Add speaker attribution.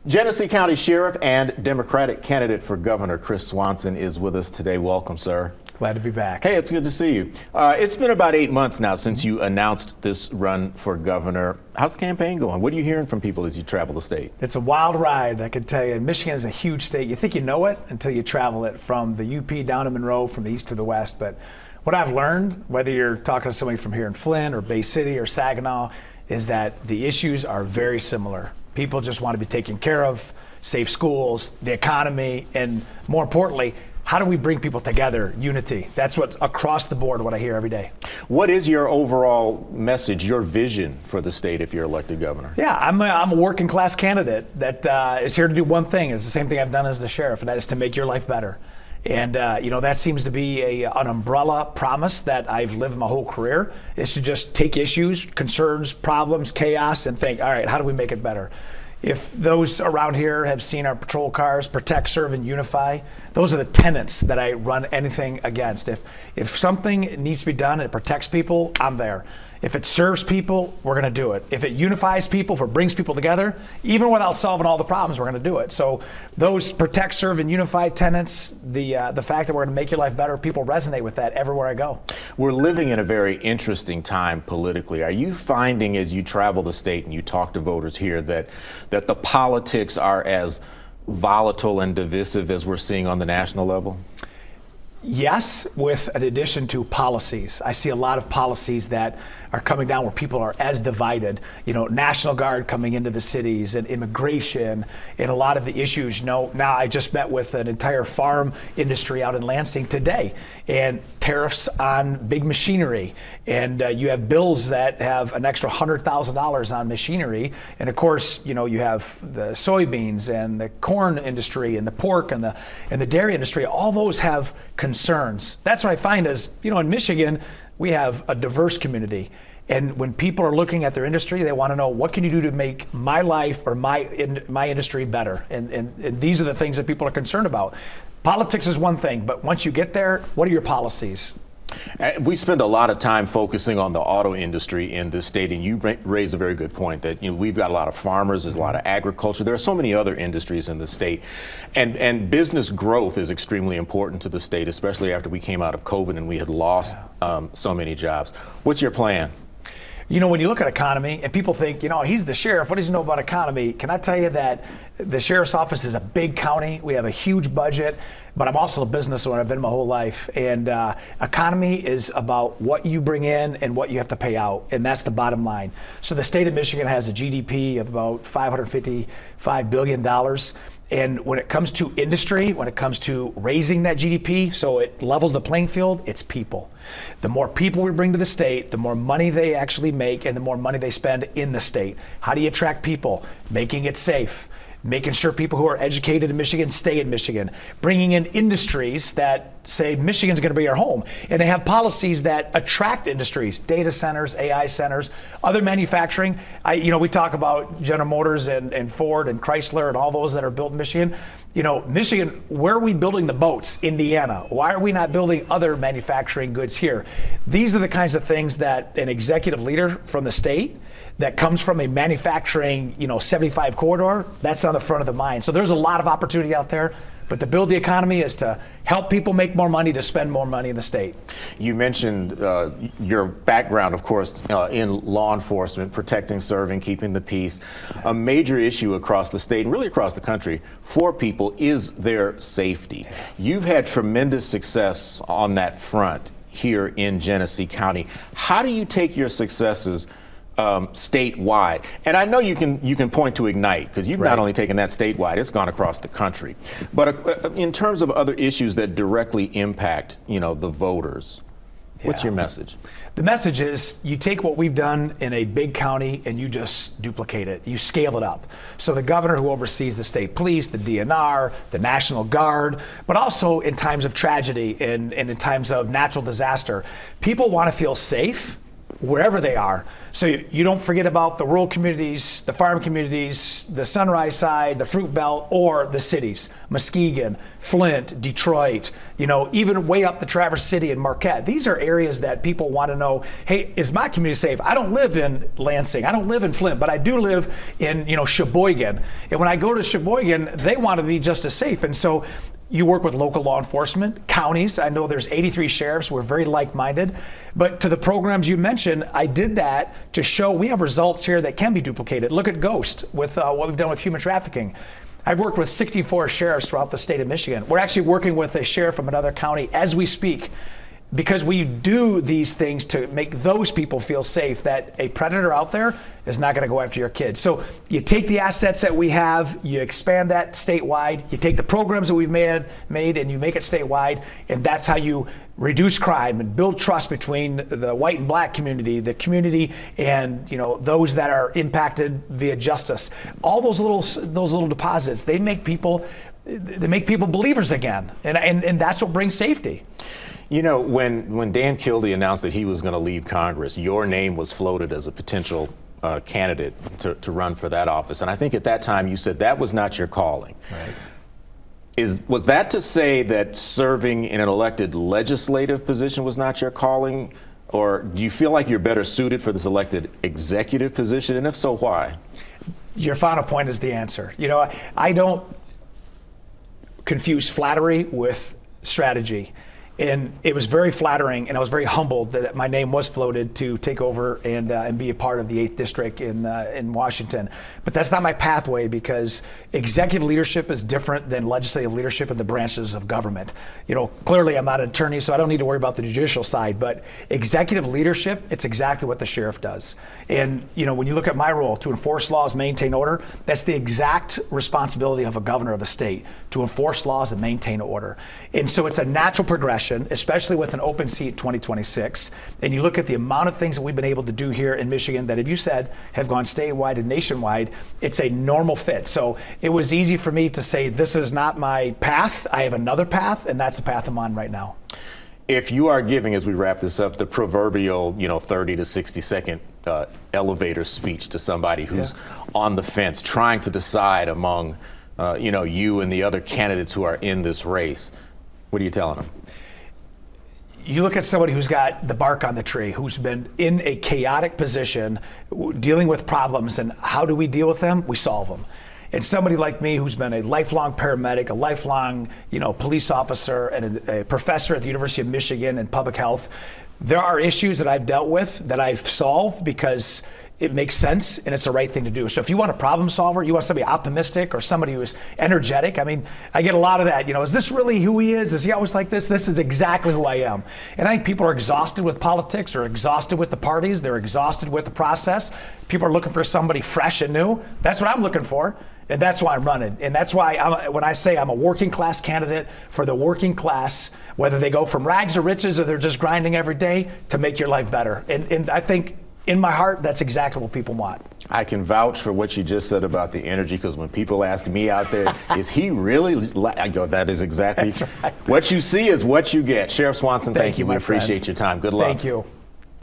Speaker 1: Genesee County Sheriff and Democratic candidate for governor Chris Swanson is with us today. Welcome, sir.
Speaker 2: Glad to be back.
Speaker 1: Hey, it's good to see you. It's been about 8 months now since you announced this run for governor. How's the campaign going? What are you hearing from people as you travel the state?
Speaker 2: It's a wild ride, I can tell you. Michigan is a huge state. You think you know it until you travel it from the UP down to Monroe, from the east to the west. But what I've learned, whether you're talking to somebody from here in Flint or Bay City or Saginaw, is that the issues are very similar. People just want to be taken care of, safe schools, the economy, and more importantly, how do we bring people together? Unity. That's what across the board what I hear every day.
Speaker 1: What is your overall message, your vision for the state if you're elected governor?
Speaker 2: Yeah, I'm a working class candidate that is here to do one thing. It's the same thing I've done as the sheriff, and that is to make your life better. And that seems to be an umbrella promise that I've lived my whole career, is to just take issues, concerns, problems, chaos, and think, all right, how do we make it better? If those around here have seen our patrol cars, protect, serve, and unify, those are the tenets that I run anything against. If something needs to be done and it protects people, I'm there. If it serves people, we're going to do it. If it unifies people, if it brings people together, even without solving all the problems, we're going to do it. So those protect, serve, and unify tenets, the fact that we're going to make your life better, people resonate with that everywhere I go.
Speaker 1: We're living in a very interesting time politically. Are you finding as you travel the state and you talk to voters here that the politics are as volatile and divisive as we're seeing on the national level?
Speaker 2: Yes, with an addition to policies. I see a lot of policies that are coming down where people are as divided. National Guard coming into the cities and immigration and a lot of the issues. Now I just met with an entire farm industry out in Lansing today, and tariffs on big machinery. And you have bills that have an extra $100,000 on machinery. And of course, you have the soybeans and the corn industry and the pork and the dairy industry. All those have concerns. That's what I find is, in Michigan, we have a diverse community. And when people are looking at their industry, they want to know, what can you do to make my life or my industry better? And these are the things that people are concerned about. Politics is one thing, but once you get there, what are your policies?
Speaker 1: We spend a lot of time focusing on the auto industry in this state, and you raised a very good point that we've got a lot of farmers, there's a lot of agriculture, there are so many other industries in the state, and business growth is extremely important to the state, especially after we came out of COVID and we had lost so many jobs. What's your plan?
Speaker 2: When you look at economy and people think, he's the sheriff, what does he know about economy? Can I tell you that the sheriff's office is a big county. We have a huge budget, but I'm also a business owner. I've been my whole life. And economy is about what you bring in and what you have to pay out. And that's the bottom line. So the state of Michigan has a GDP of about $555 billion. And when it comes to industry, when it comes to raising that GDP, so it levels the playing field, it's people. The more people we bring to the state, the more money they actually make and the more money they spend in the state. How do you attract people? Making it safe. Making sure people who are educated in Michigan stay in Michigan, bringing in industries that say Michigan's going to be our home, and they have policies that attract industries, data centers, AI centers, other manufacturing. We talk about General Motors and Ford and Chrysler and all those that are built in Michigan. Michigan, where are we building the boats? Indiana. Why are we not building other manufacturing goods here? These are the kinds of things that an executive leader from the state that comes from a manufacturing, 75 corridor, that's on the front of the mind. So there's a lot of opportunity out there. But to build the economy is to help people make more money, to spend more money in the state. You
Speaker 1: mentioned your background, of course, in law enforcement, protecting, serving, keeping the peace. A major issue across the state and really across the country for people is their safety. You've had tremendous success on that front here in Genesee County. How do you take your successes statewide? And I know you can point to Ignite, because you've not only taken that statewide, it's gone across the country. But in terms of other issues that directly impact, the voters, what's your message?
Speaker 2: The message is you take what we've done in a big county and you just duplicate it. You scale it up. So the governor who oversees the state police, the DNR, the National Guard, but also in times of tragedy and in times of natural disaster, people want to feel safe. wherever they are. So you don't forget about the rural communities, the farm communities, the Sunrise Side, the Fruit Belt, or the cities, Muskegon, Flint, Detroit, even way up the Traverse City and Marquette. These are areas that people want to know, hey, is my community safe? I don't live in Lansing, I don't live in Flint, but I do live in, Sheboygan. And when I go to Sheboygan, they want to be just as safe. And so you work with local law enforcement, counties. I know there's 83 sheriffs. We're very like-minded. But to the programs you mentioned, I did that to show we have results here that can be duplicated. Look at Ghost with what we've done with human trafficking. I've worked with 64 sheriffs throughout the state of Michigan. We're actually working with a sheriff from another county as we speak, because we do these things to make those people feel safe, that a predator out there is not going to go after your kids. So you take the assets that we have, you expand that statewide, you take the programs that we've made and you make it statewide, and that's how you reduce crime and build trust between the white and black community, the community, and those that are impacted via justice. All those little deposits, they make people believers again, and that's what brings safety.
Speaker 1: When Dan Kildee announced that he was going to leave Congress, your name was floated as a potential candidate to run for that office. And I think at that time you said that was not your calling. Right. Was that to say that serving in an elected legislative position was not your calling? Or do you feel like you're better suited for this elected executive position? And if so, why?
Speaker 2: Your final point is the answer. I don't confuse flattery with strategy. And it was very flattering, and I was very humbled that my name was floated to take over and be a part of the 8th District in Washington. But that's not my pathway, because executive leadership is different than legislative leadership in the branches of government. Clearly I'm not an attorney, so I don't need to worry about the judicial side, but executive leadership, it's exactly what the sheriff does. And when you look at my role, to enforce laws, maintain order, that's the exact responsibility of a governor of a state, to enforce laws and maintain order. And so it's a natural progression, especially with an open seat 2026. And you look at the amount of things that we've been able to do here in Michigan that, if you said, have gone statewide and nationwide, it's a normal fit. So it was easy for me to say, this is not my path. I have another path, and that's the path I'm on right now.
Speaker 1: If you are giving, as we wrap this up, the proverbial 30 to 60 second elevator speech to somebody who's on the fence, trying to decide among you and the other candidates who are in this race, what are you telling them?
Speaker 2: You look at somebody who's got the bark on the tree, who's been in a chaotic position, dealing with problems, and how do we deal with them? We solve them. And somebody like me, who's been a lifelong paramedic, a lifelong police officer, and a professor at the University of Michigan in public health, there are issues that I've dealt with that I've solved because it makes sense and it's the right thing to do. So if you want a problem solver, you want somebody optimistic or somebody who is energetic, I get a lot of that. Is this really who he is? Is he always like this? This is exactly who I am. And I think people are exhausted with politics, or exhausted with the parties. They're exhausted with the process. People are looking for somebody fresh and new. That's what I'm looking for. And that's why I'm running. And that's why when I say I'm a working class candidate for the working class, whether they go from rags to riches or they're just grinding every day, to make your life better. And I think in my heart, that's exactly what people want.
Speaker 1: I can vouch for what you just said about the energy, because when people ask me out there, is he really, I go, that is exactly. That's right. What you see is what you get. Sheriff Swanson, thank you. We appreciate your time. Good luck.
Speaker 2: Thank you.